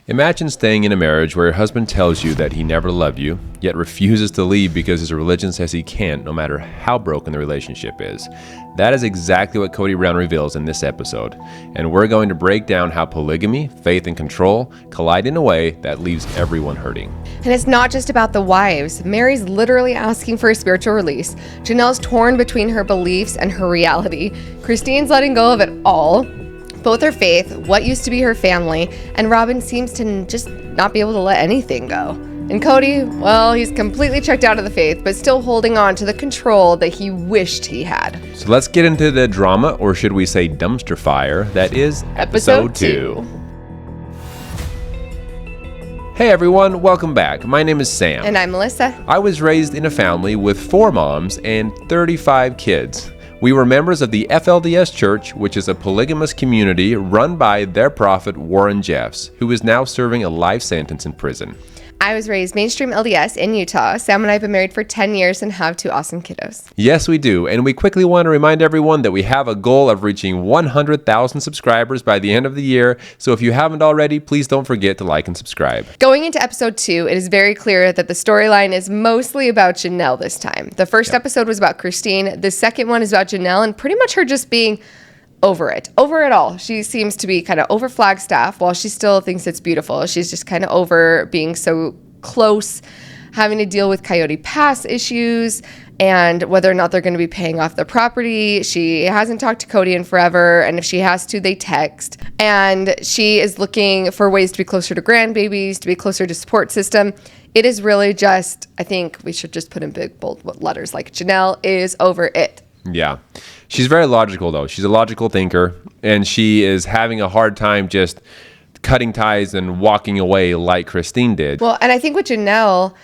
Imagine staying in a marriage where your husband tells you that he never loved you, yet refuses to leave because his religion says he can't, no matter how broken the relationship is. That is exactly what Cody Brown reveals in this episode, and we're going to break down how polygamy, faith, and control collide in a way that leaves everyone hurting. And it's not just about the wives. Mary's literally asking for a spiritual release. Janelle's torn between her beliefs and her reality. Christine's letting go of it all. Both her faith, what used to be her family, and Robin seems to just not be able to let anything go. And Cody, well, he's completely checked out of the faith, but still holding on to the control that he wished he had. So let's get into the drama, or should we say dumpster fire, that is Episode 2. Hey everyone, welcome back. My name is Sam. And I'm Melissa. I was raised in a family with 4 moms and 35 kids. We were members of the FLDS Church, which is a polygamous community run by their prophet Warren Jeffs, who is now serving a life sentence in prison. I was raised mainstream LDS in Utah. Sam and I have been married for 10 years and have 2 awesome kiddos. Yes, we do. And we quickly want to remind everyone that we have a goal of reaching 100,000 subscribers by the end of the year. So if you haven't already, please don't forget to like and subscribe. Going into episode 2, it is very clear that the storyline is mostly about Janelle this time. The first episode was about Christine. The second one is about Janelle and pretty much her just being over it all. She seems to be kind of over Flagstaff while she still thinks it's beautiful. She's just kind of over being so close, having to deal with Coyote Pass issues and whether or not they're going to be paying off the property. She hasn't talked to Cody in forever, and if she has to, they text. And she is looking for ways to be closer to grandbabies, to be closer to support system. It is really just, I think we should just put in big, bold letters like Janelle is over it. Yeah. She's very logical, though. She's a logical thinker, and she is having a hard time just cutting ties and walking away like Christine did. Well, and I think with Janelle,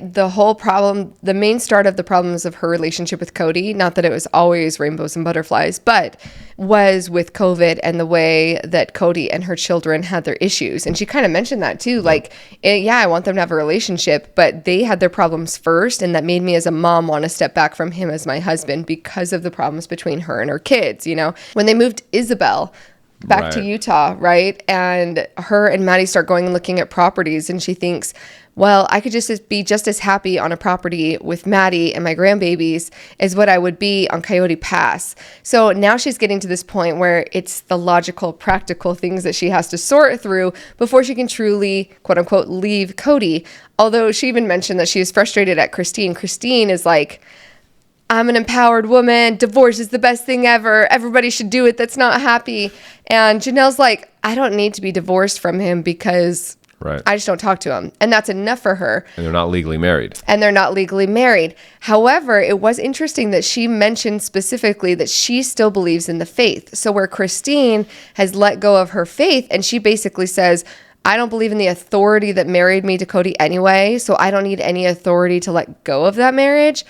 the whole problem, the main start of the problems of her relationship with Cody, not that it was always rainbows and butterflies, but was with COVID and the way that Cody and her children had their issues. And she kind of mentioned that too. I want them to have a relationship, but they had their problems first. And that made me as a mom want to step back from him as my husband because of the problems between her and her kids. You know, when they moved Isabel back to Utah, right? And her and Maddie start going and looking at properties, and she thinks, well, I could just be just as happy on a property with Maddie and my grandbabies as what I would be on Coyote Pass. So now she's getting to this point where it's the logical, practical things that she has to sort through before she can truly, quote unquote, leave Cody. Although she even mentioned that she is frustrated at Christine. Christine is like, I'm an empowered woman. Divorce is the best thing ever. Everybody should do it that's not happy. And Janelle's like, I don't need to be divorced from him because I just don't talk to him. And that's enough for her. And they're not legally married. However, it was interesting that she mentioned specifically that she still believes in the faith. So where Christine has let go of her faith and she basically says, I don't believe in the authority that married me to Cody anyway, so I don't need any authority to let go of that marriage.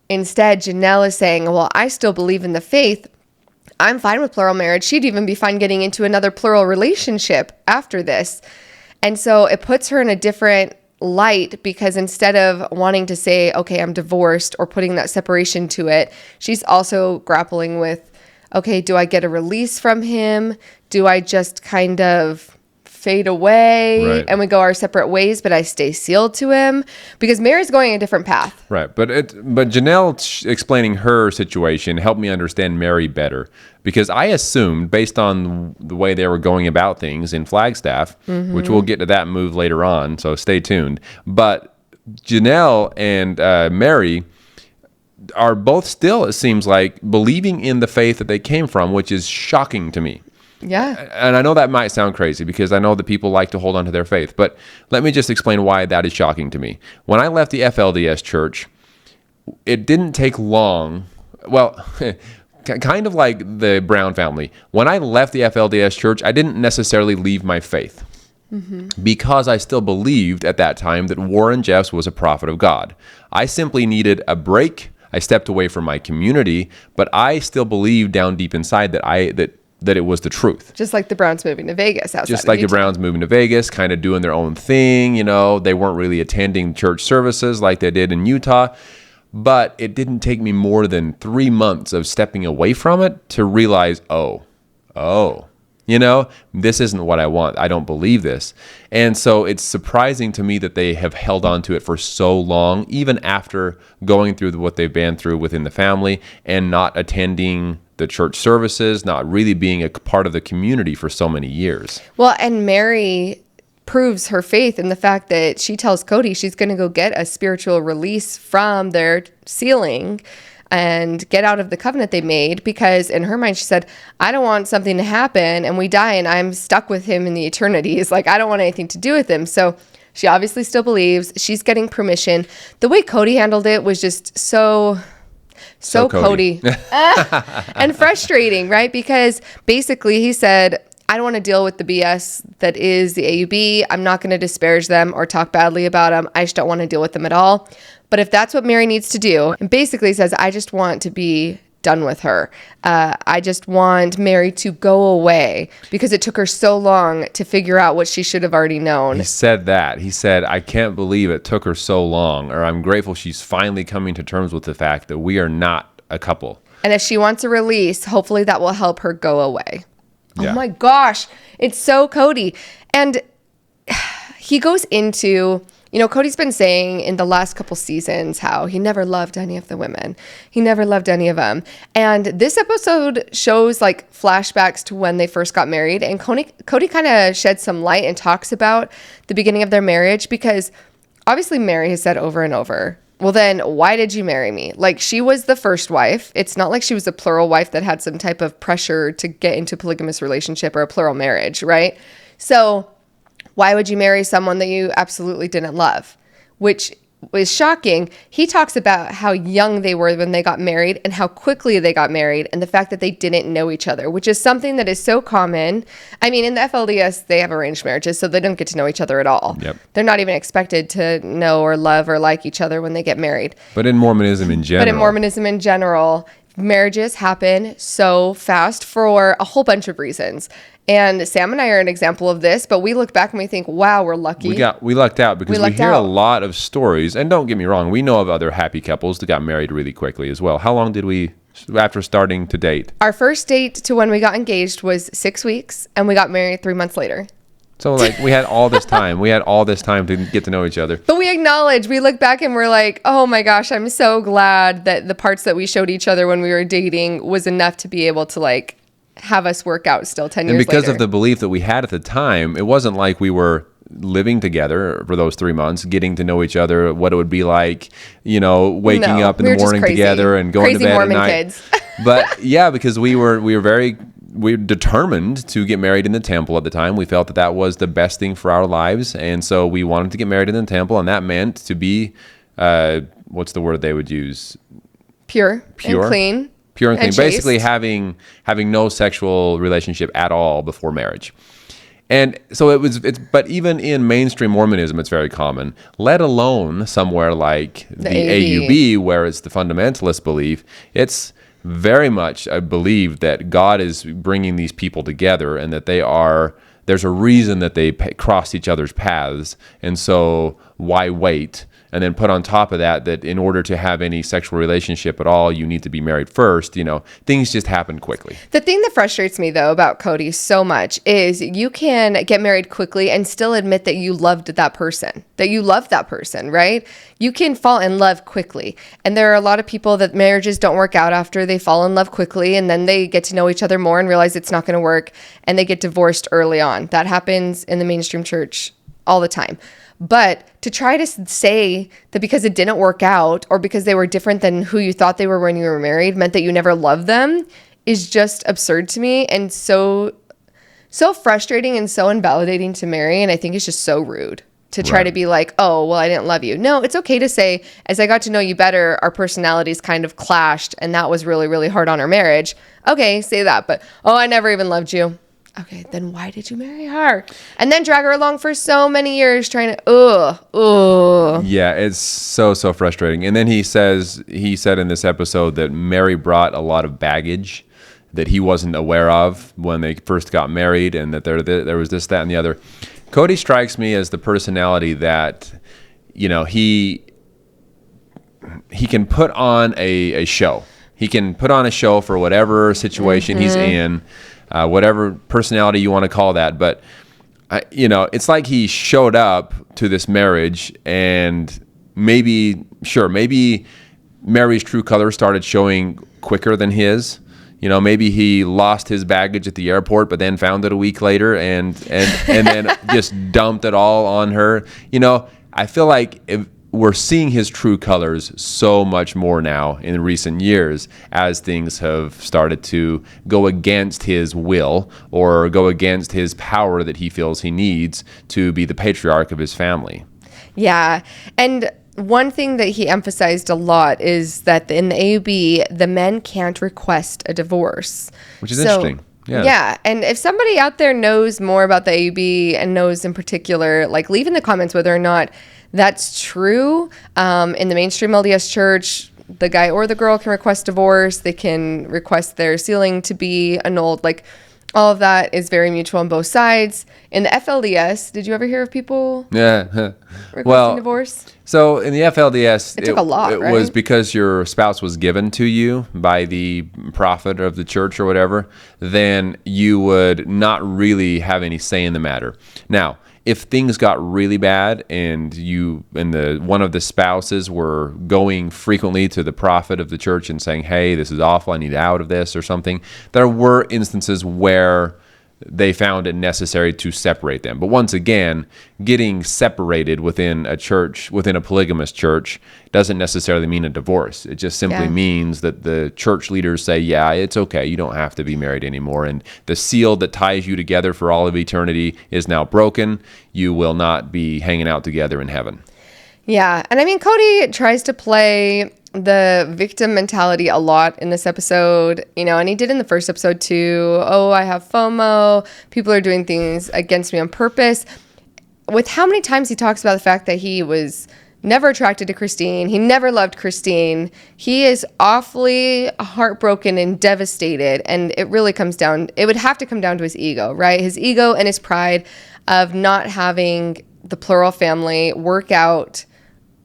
Instead, Janelle is saying, well, I still believe in the faith. I'm fine with plural marriage. She'd even be fine getting into another plural relationship after this. And so it puts her in a different light because instead of wanting to say, okay, I'm divorced or putting that separation to it, she's also grappling with, okay, do I get a release from him? Do I just kind of fade away and we go our separate ways, but I stay sealed to him? Because Mary's going a different path. Right. But Janelle explaining her situation helped me understand Mary better, because I assumed, based on the way they were going about things in Flagstaff, which we'll get to that move later on, so stay tuned. But Janelle and Mary are both still, it seems like, believing in the faith that they came from, which is shocking to me. Yeah. And I know that might sound crazy because I know that people like to hold on to their faith, but let me just explain why that is shocking to me. When I left the FLDS church, it didn't take long. Well, kind of like the Brown family. When I left the FLDS church, I didn't necessarily leave my faith because I still believed at that time that Warren Jeffs was a prophet of God. I simply needed a break. I stepped away from my community, but I still believed down deep inside that it was the truth. Just like the Browns moving to Vegas outside Just like of Utah. The Browns moving to Vegas, kind of doing their own thing, you know. They weren't really attending church services like they did in Utah. But it didn't take me more than 3 months of stepping away from it to realize, oh, This isn't what I want. I don't believe this. And so it's surprising to me that they have held on to it for so long, even after going through what they've been through within the family and not attending the church services, not really being a part of the community for so many years. Well, and Mary proves her faith in the fact that she tells Cody she's going to go get a spiritual release from their sealing and get out of the covenant they made, because in her mind she said, I don't want something to happen and we die and I'm stuck with him in the eternities. Like, I don't want anything to do with him. So she obviously still believes. She's getting permission. The way Cody handled it was just so Cody. And frustrating, right? Because basically he said, I don't want to deal with the BS that is the AUB. I'm not going to disparage them or talk badly about them. I just don't want to deal with them at all. But if that's what Mary needs to do, and basically says, I just want to be done with her. I just want Mary to go away because it took her so long to figure out what she should have already known. He said that. He said, I can't believe it took her so long, or I'm grateful she's finally coming to terms with the fact that we are not a couple. And if she wants a release, hopefully that will help her go away. Yeah. Oh my gosh. It's so Cody. And he goes into, Cody's been saying in the last couple seasons how he never loved any of the women. He never loved any of them. And this episode shows like flashbacks to when they first got married. And Cody kind of sheds some light and talks about the beginning of their marriage, because obviously Mary has said over and over, well, then why did you marry me? Like, she was the first wife. It's not like she was a plural wife that had some type of pressure to get into a polygamous relationship or a plural marriage, right? So why would you marry someone that you absolutely didn't love? Which was shocking. He talks about how young they were when they got married and how quickly they got married, and the fact that they didn't know each other, which is something that is so common. I mean, in the FLDS, they have arranged marriages, so they don't get to know each other at all. Yep. They're not even expected to know or love or like each other when they get married. But in Mormonism in general, marriages happen so fast for a whole bunch of reasons. And Sam and I are an example of this, but we look back and we think, wow, we're lucky. We lucked out because we hear a lot of stories. And don't get me wrong, we know of other happy couples that got married really quickly as well. How long did we, after starting to date? Our first date to when we got engaged was 6 weeks, and we got married 3 months later. So like we had all this time. We had all this time to get to know each other. But we look back and we're like, oh my gosh, I'm so glad that the parts that we showed each other when we were dating was enough to be able to like have us work out still 10 years later. And because of the belief that we had at the time, it wasn't like we were living together for those 3 months, getting to know each other, what it would be like, waking up in the morning together and going to bed Mormon at night. Kids. But yeah, because we were determined to get married in the temple at the time. We felt that was the best thing for our lives. And so we wanted to get married in the temple. And that meant to be, what's the word they would use? Pure and clean. Pure and clean. Chaste. Basically having no sexual relationship at all before marriage. And so but even in mainstream Mormonism, it's very common, let alone somewhere like the AUB, where it's the fundamentalist belief. It's very much, I believe, that God is bringing these people together and that there's a reason that they crossed each other's paths. And so why wait? And then put on top of that in order to have any sexual relationship at all, you need to be married first. Things just happen quickly. The thing that frustrates me, though, about Cody so much is you can get married quickly and still admit that you loved that person, right? You can fall in love quickly. And there are a lot of people that marriages don't work out after they fall in love quickly, and then they get to know each other more and realize it's not going to work, and they get divorced early on. That happens in the mainstream church all the time. But to try to say that because it didn't work out or because they were different than who you thought they were when you were married meant that you never loved them is just absurd to me, and so frustrating and so invalidating to Mary. And I think it's just so rude to try to be like, oh, well, I didn't love you. No, it's okay to say, as I got to know you better, our personalities kind of clashed, and that was really, really hard on our marriage. Okay, say that. But, oh, I never even loved you. Okay, then why did you marry her? And then drag her along for so many years trying to, Yeah, it's so frustrating. And then he said in this episode that Mary brought a lot of baggage that he wasn't aware of when they first got married, and that there was this, that, and the other. Cody strikes me as the personality that, he can put on a show. He can put on a show for whatever situation he's in. whatever personality you want to call that. But, it's like he showed up to this marriage and maybe Mary's true colors started showing quicker than his. Maybe he lost his baggage at the airport, but then found it a week later and then just dumped it all on her. I feel like we're seeing his true colors so much more now in recent years as things have started to go against his will or go against his power that he feels he needs to be the patriarch of his family. Yeah. And one thing that he emphasized a lot is that in the AUB, the men can't request a divorce. Which is interesting. Yeah. Yeah. And if somebody out there knows more about the AUB and knows in particular, leave in the comments whether or not that's true. In the mainstream LDS church, the guy or the girl can request divorce. They can request their sealing to be annulled. All of that is very mutual on both sides. In the FLDS, did you ever hear of people requesting divorce? So in the FLDS, it took a lot, it was because your spouse was given to you by the prophet of the church or whatever, then you would not really have any say in the matter. Now, if things got really bad and one of the spouses were going frequently to the prophet of the church and saying, hey, this is awful, I need out of this or something, there were instances where they found it necessary to separate them. But once again, getting separated within a church, within a polygamous church, doesn't necessarily mean a divorce. It just simply means that the church leaders say, yeah, it's okay, you don't have to be married anymore. And the seal that ties you together for all of eternity is now broken. You will not be hanging out together in heaven. Yeah. And Cody tries to play the victim mentality a lot in this episode, and he did in the first episode too. Oh, I have FOMO. People are doing things against me on purpose. With how many times he talks about the fact that he was never attracted to Christine. He never loved Christine. He is awfully heartbroken and devastated. And it really it would have to come down to his ego, right? His ego and his pride of not having the plural family work out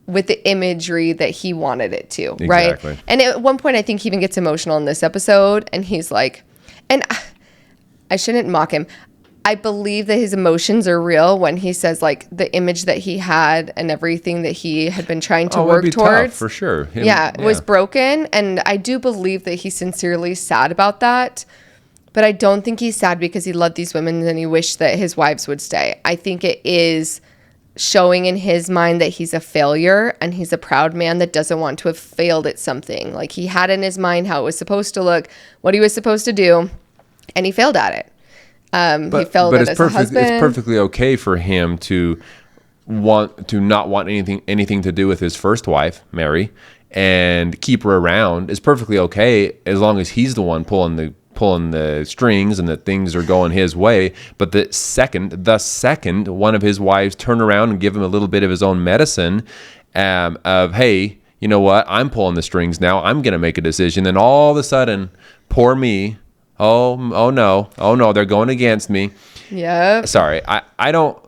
with the imagery that he wanted it to, right? Exactly. And at one point, I think he even gets emotional in this episode, and he's like, and I shouldn't mock him. I believe that his emotions are real when he says the image that he had and everything that he had been trying to work towards. Tough, for sure. Was broken. And I do believe that he's sincerely sad about that. But I don't think he's sad because he loved these women and he wished that his wives would stay. I think it is showing in his mind that he's a failure and he's a proud man that doesn't want to have failed at something. He had in his mind how it was supposed to look, what he was supposed to do, and he failed at it. He failed at it as a husband. It's perfectly okay for him to not want anything to do with his first wife, Mary, and keep her around. It's perfectly okay as long as he's the one pulling the strings and that things are going his way. But the second one of his wives turn around and give him a little bit of his own medicine of, hey, you know what? I'm pulling the strings now. I'm going to make a decision. Then all of a sudden, poor me. Oh no, they're going against me. Yeah. Sorry, I don't.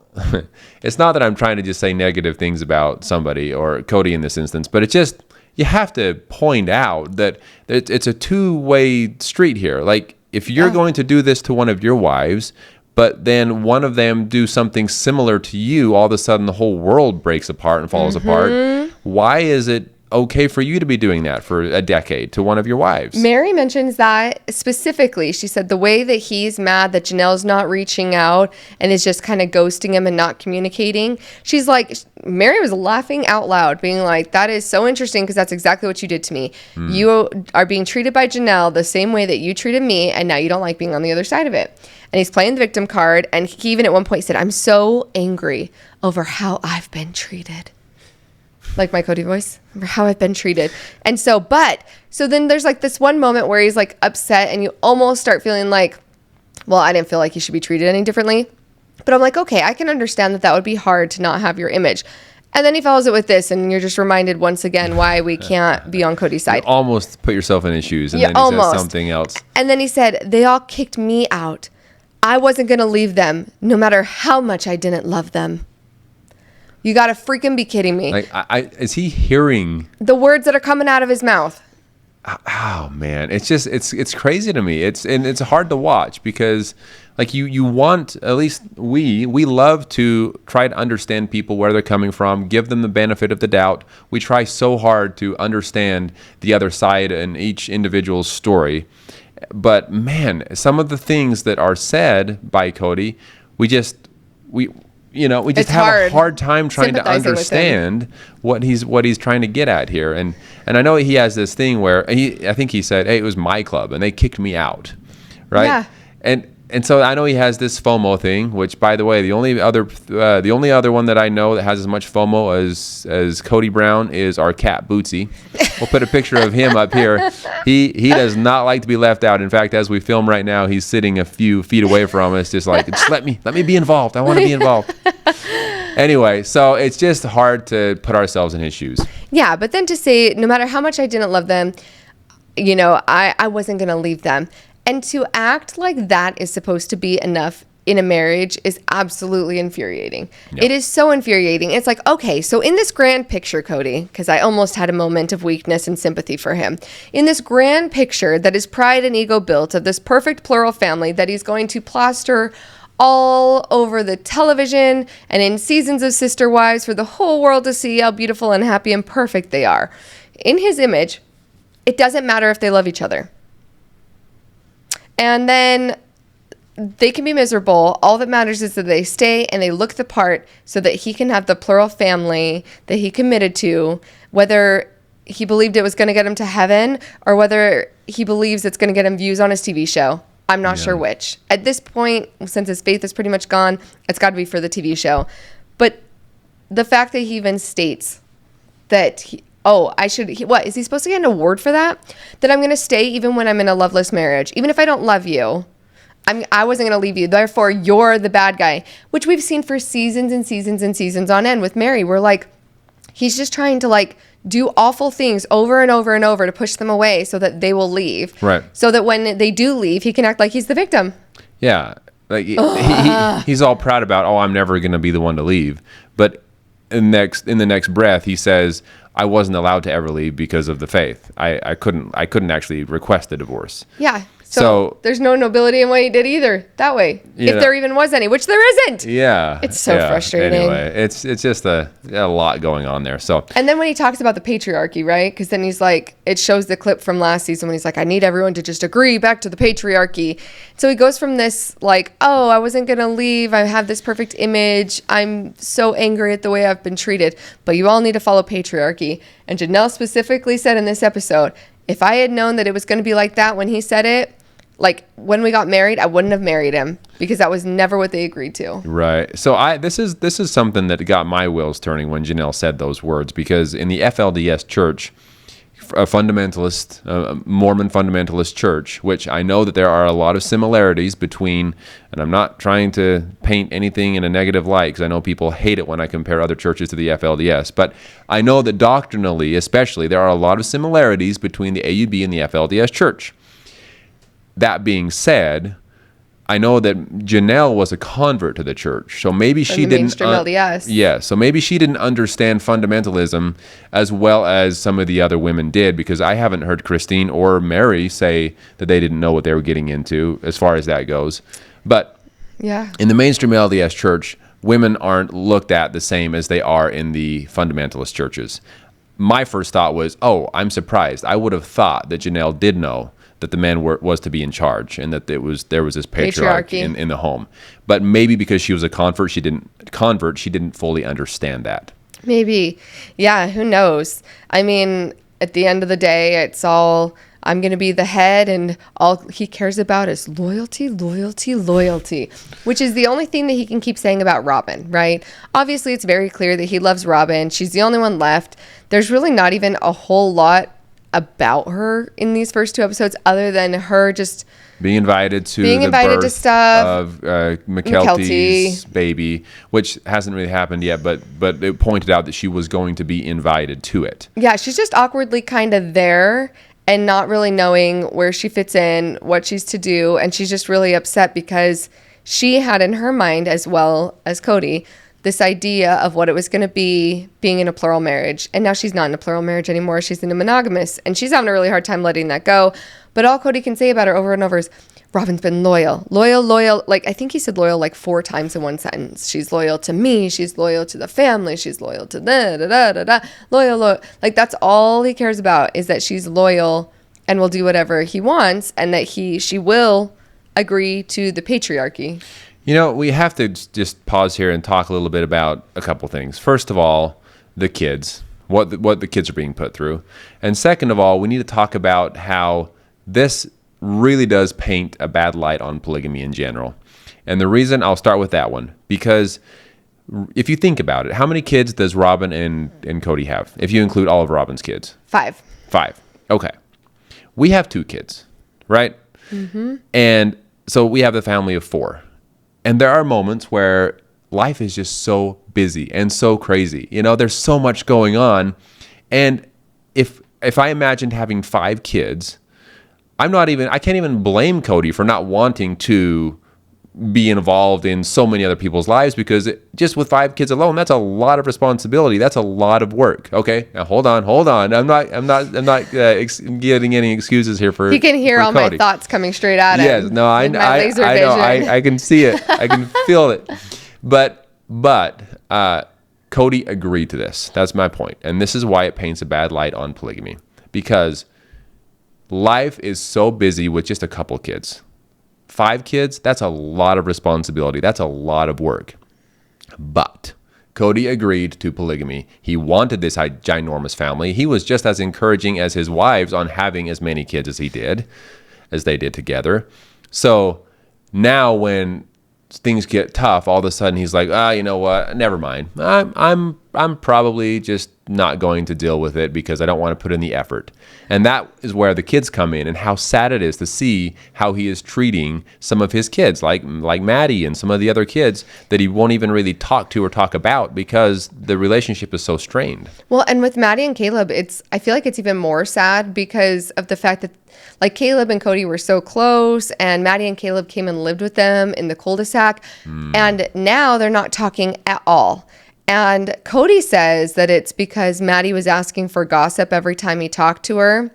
It's not that I'm trying to just say negative things about somebody or Cody in this instance, but it's just, you have to point out that it's a two-way street here. If you're going to do this to one of your wives, but then one of them do something similar to you, all of a sudden the whole world breaks apart and falls apart. Why is it okay for you to be doing that for a decade to one of your wives? Mary mentions that specifically. She said the way that he's mad that Janelle's not reaching out and is just kind of ghosting him and not communicating. She's like, Mary was laughing out loud, being like, that is so interesting because that's exactly what you did to me. You are being treated by Janelle the same way that you treated me, and now you don't like being on the other side of it. And he's playing the victim card, and he even at one point said, I'm so angry over how I've been treated. Like my Cody voice, over how I've been treated. And so then there's this one moment where he's upset and you almost start feeling well, I didn't feel like he should be treated any differently. But I'm okay, I can understand that would be hard to not have your image. And then he follows it with this, and you're just reminded once again why we can't be on Cody's side. You almost put yourself in his shoes, and then he says something else. And then he said, they all kicked me out. I wasn't going to leave them, no matter how much I didn't love them. You got to freaking be kidding me. Is he hearing the words that are coming out of his mouth? oh man, it's just it's crazy to me. It's hard to watch because like you want, at least we love to try to understand people, where they're coming from, give them the benefit of the doubt. We try so hard to understand the other side and each individual's story. But man, some of the things that are said by Kody, we just have a hard time trying to understand what he's trying to get at here. And I know he has this thing where I think he said, "Hey, it was my club and they kicked me out," right? Yeah. And so I know he has this FOMO thing, which, by the way, the only other one that I know that has as much FOMO as Cody Brown is our cat Bootsy. We'll put a picture of him up here. He does not like to be left out. In fact, as we film right now, he's sitting a few feet away from us, just like, just let me be involved. I want to be involved. Anyway, so it's just hard to put ourselves in his shoes. Yeah, but then to say, no matter how much I didn't love them, I wasn't going to leave them. And to act like that is supposed to be enough in a marriage is absolutely infuriating. Yep. It is so infuriating. It's like, okay, so in this grand picture, Kody, because I almost had a moment of weakness and sympathy for him. In this grand picture that is pride and ego built of this perfect plural family that he's going to plaster all over the television and in seasons of Sister Wives for the whole world to see how beautiful and happy and perfect they are. In his image, it doesn't matter if they love each other. And then they can be miserable. All that matters is that they stay and they look the part so that he can have the plural family that he committed to, whether he believed it was going to get him to heaven or whether he believes it's going to get him views on his TV show. I'm not sure which. At this point, since his faith is pretty much gone, it's got to be for the TV show. But the fact that he even states that what, is he supposed to get an award for that? That I'm going to stay even when I'm in a loveless marriage. Even if I don't love you, I wasn't going to leave you. Therefore, you're the bad guy, which we've seen for seasons and seasons and seasons on end with Mary. We're like, he's just trying to like do awful things over and over and over to push them away so that they will leave. Right. So that when they do leave, he can act like he's the victim. Yeah. Like he's all proud about, I'm never going to be the one to leave. But in the next breath, he says, I wasn't allowed to ever leave because of the faith. I couldn't actually request a divorce. Yeah. So there's no nobility in what he did either that way. If there even was any, which there isn't. Yeah. It's so frustrating. Anyway, it's just a lot going on there. So. And then when he talks about the patriarchy, right? Because then he's like, it shows the clip from last season when he's like, I need everyone to just agree back to the patriarchy. So he goes from this like, I wasn't going to leave. I have this perfect image. I'm so angry at the way I've been treated. But you all need to follow patriarchy. And Janelle specifically said in this episode, if I had known that it was going to be like that when he said it, like when we got married, I wouldn't have married him because that was never what they agreed to. Right. So this is something that got my wheels turning when Janelle said those words, because in the FLDS church, a fundamentalist, Mormon fundamentalist church, which I know that there are a lot of similarities between, and I'm not trying to paint anything in a negative light because I know people hate it when I compare other churches to the FLDS, but I know that doctrinally, especially, there are a lot of similarities between the AUB and the FLDS church. That being said, I know that Janelle was a convert to the church, so maybe she didn't. Mainstream LDS. Yeah, so maybe she didn't understand fundamentalism as well as some of the other women did, because I haven't heard Christine or Mary say that they didn't know what they were getting into as far as that goes. But in the mainstream LDS church, women aren't looked at the same as they are in the fundamentalist churches. My first thought was, I'm surprised. I would have thought that Janelle did know that the man was to be in charge and that there was this patriarchy in the home. But maybe because she was a convert, she didn't fully understand that. Maybe. Yeah, who knows? I mean, at the end of the day, it's all, I'm going to be the head, and all he cares about is loyalty, loyalty, loyalty, which is the only thing that he can keep saying about Robin, right? Obviously, it's very clear that he loves Robin. She's the only one left. There's really not even a whole lot about her in these first two episodes other than her just being invited to birth stuff of McKelty's baby, which hasn't really happened yet, but it pointed out that she was going to be invited to it. Yeah, she's just awkwardly kind of there and not really knowing where she fits in, what she's to do, and she's just really upset because she had in her mind, as well as Kody, this idea of what it was going to be being in a plural marriage. And now she's not in a plural marriage anymore. She's in a monogamous, and she's having a really hard time letting that go. But all Cody can say about her over and over is, Robin's been loyal. Like, I think he said loyal like 4 times in one sentence. She's loyal to me. She's loyal to the family. She's loyal to loyal. Like, that's all he cares about, is that she's loyal and will do whatever he wants, and that she will agree to the patriarchy. You know, we have to just pause here and talk a little bit about a couple things. First of all, the kids, what the kids are being put through. And second of all, we need to talk about how this really does paint a bad light on polygamy in general. And the reason, I'll start with that one, because if you think about it, how many kids does Robin and Cody have, if you include all of Robin's kids? 5. 5. Okay. We have 2 kids, right? Mm-hmm. And so we have the family of 4. And there are moments where life is just so busy and so crazy. You know, there's so much going on. And if I imagined having 5 kids, I can't even blame Cody for not wanting to be involved in so many other people's lives, because just with 5 kids alone, that's a lot of responsibility. That's a lot of work. Okay, now hold on. I'm not getting any excuses here for. You can hear all Cody. My thoughts coming straight at him. Yes, no, I know. I can see it. I can feel it. But Cody agreed to this. That's my point, and this is why it paints a bad light on polygamy, because life is so busy with just a couple kids. 5 kids, that's a lot of responsibility. That's a lot of work. But Cody agreed to polygamy. He wanted this ginormous family. He was just as encouraging as his wives on having as many kids as they did together. So now when things get tough, all of a sudden he's like, you know what? Never mind. I'm probably just not going to deal with it because I don't want to put in the effort. And that is where the kids come in, and how sad it is to see how he is treating some of his kids, like Maddie and some of the other kids that he won't even really talk to or talk about because the relationship is so strained. Well, and with Maddie and Caleb, I feel like it's even more sad because of the fact that, like, Caleb and Cody were so close, and Maddie and Caleb came and lived with them in the cul-de-sac, and now they're not talking at all. And Cody says that it's because Maddie was asking for gossip every time he talked to her.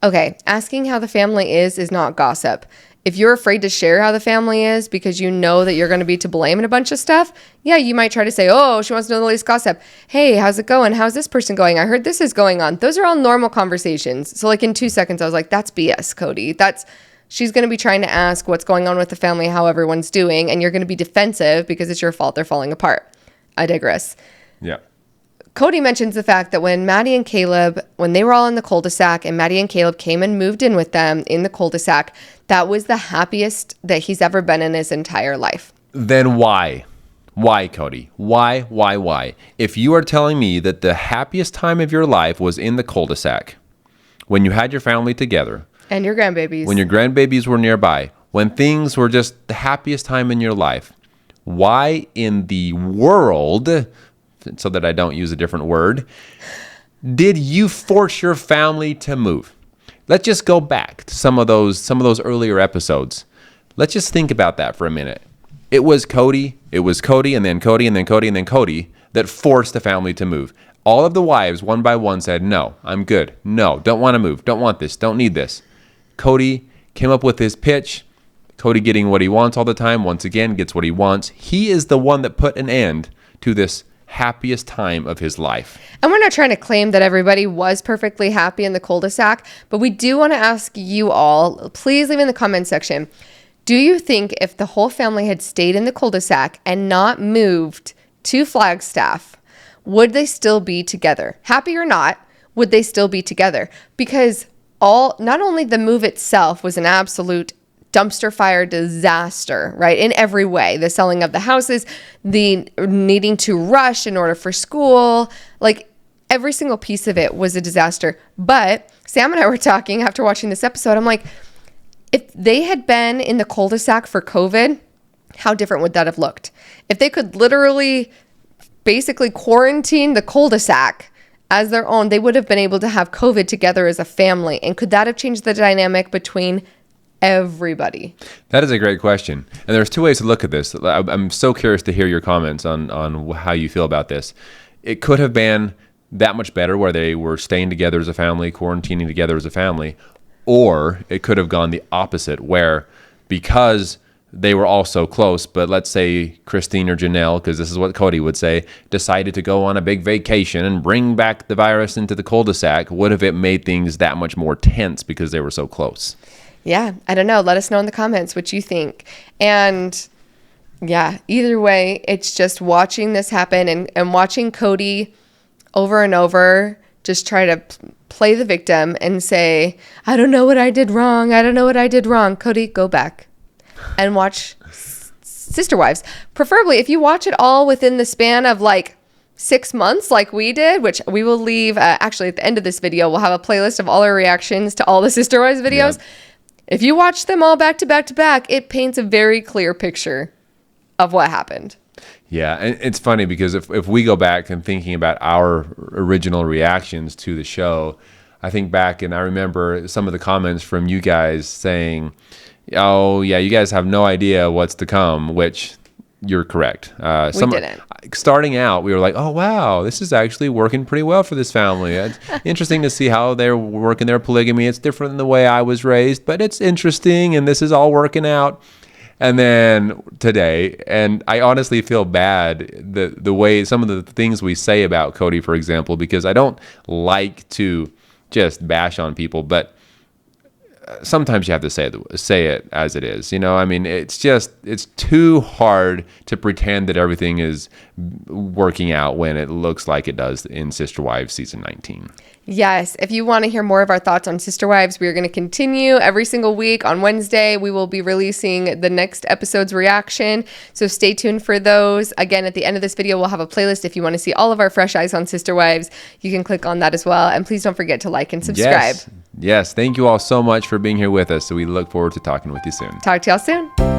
Okay, asking how the family is not gossip. If you're afraid to share how the family is because you know that you're going to be to blame in a bunch of stuff, yeah, you might try to say, oh, she wants to know the latest gossip. Hey, how's it going? How's this person going? I heard this is going on. Those are all normal conversations. So like in 2 seconds, I was like, that's BS, Cody. She's going to be trying to ask what's going on with the family, how everyone's doing, and you're going to be defensive because it's your fault they're falling apart. I digress. Yeah. Cody mentions the fact that when Maddie and Caleb, when they were all in the cul-de-sac and Maddie and Caleb came and moved in with them in the cul-de-sac, that was the happiest that he's ever been in his entire life. Then why? Why, Cody? Why? If you are telling me that the happiest time of your life was in the cul-de-sac, when you had your family together. And your grandbabies. When your grandbabies were nearby, when things were just the happiest time in your life, why in the world, so that I don't use a different word, did you force your family to move? Let's just go back to some of those earlier episodes. Let's just think about that for a minute. It was Cody, and then Cody, and then Cody, and then Cody that forced the family to move. All of the wives, one by one, said, no, I'm good. No, don't want to move. Don't want this. Don't need this. Cody came up with his pitch. Cody getting what he wants all the time, once again, gets what he wants. He is the one that put an end to this happiest time of his life. And we're not trying to claim that everybody was perfectly happy in the cul-de-sac, but we do want to ask you all, please leave in the comment section, do you think if the whole family had stayed in the cul-de-sac and not moved to Flagstaff, would they still be together? Happy or not, would they still be together? Because not only the move itself was an absolute dumpster fire disaster, right? In every way, the selling of the houses, the needing to rush in order for school, like every single piece of it was a disaster. But Sam and I were talking after watching this episode. I'm like, if they had been in the cul-de-sac for COVID, how different would that have looked? If they could literally basically quarantine the cul-de-sac as their own, they would have been able to have COVID together as a family. And could that have changed the dynamic between everybody? That is a great question. And there's two ways to look at this. I'm so curious to hear your comments on how you feel about this. It could have been that much better where they were staying together as a family, quarantining together as a family, or it could have gone the opposite where because they were all so close, but let's say Christine or Janelle, because this is what Cody would say, decided to go on a big vacation and bring back the virus into the cul-de-sac, would have it made things that much more tense because they were so close? Yeah, I don't know. Let us know in the comments what you think. And yeah, either way, it's just watching this happen and watching Cody over and over just try to play the victim and say, I don't know what I did wrong. I don't know what I did wrong. Cody, go back and watch Sister Wives. Preferably, if you watch it all within the span of like 6 months like we did, which we will leave, actually at the end of this video, we'll have a playlist of all our reactions to all the Sister Wives videos. Yep. If you watch them all back to back to back, it paints a very clear picture of what happened. Yeah, and it's funny because if we go back and thinking about our original reactions to the show, I think back and I remember some of the comments from you guys saying, oh, yeah, you guys have no idea what's to come, which you're correct. We didn't. Starting out, we were like, oh, wow, this is actually working pretty well for this family. It's interesting to see how they're working their polygamy. It's different than the way I was raised, but it's interesting, and this is all working out. And then today, and I honestly feel bad the way some of the things we say about Cody, for example, because I don't like to just bash on people, but sometimes you have to say it as it is. You know, I mean, it's too hard to pretend that everything is working out when it looks like it does in Sister Wives season 19. Yes. If you want to hear more of our thoughts on Sister Wives, we are going to continue every single week. On Wednesday, we will be releasing the next episode's reaction. So stay tuned for those. Again, at the end of this video, we'll have a playlist. If you want to see all of our fresh eyes on Sister Wives, you can click on that as well. And please don't forget to like and subscribe. Yes. Thank you all so much for being here with us. So we look forward to talking with you soon. Talk to y'all soon.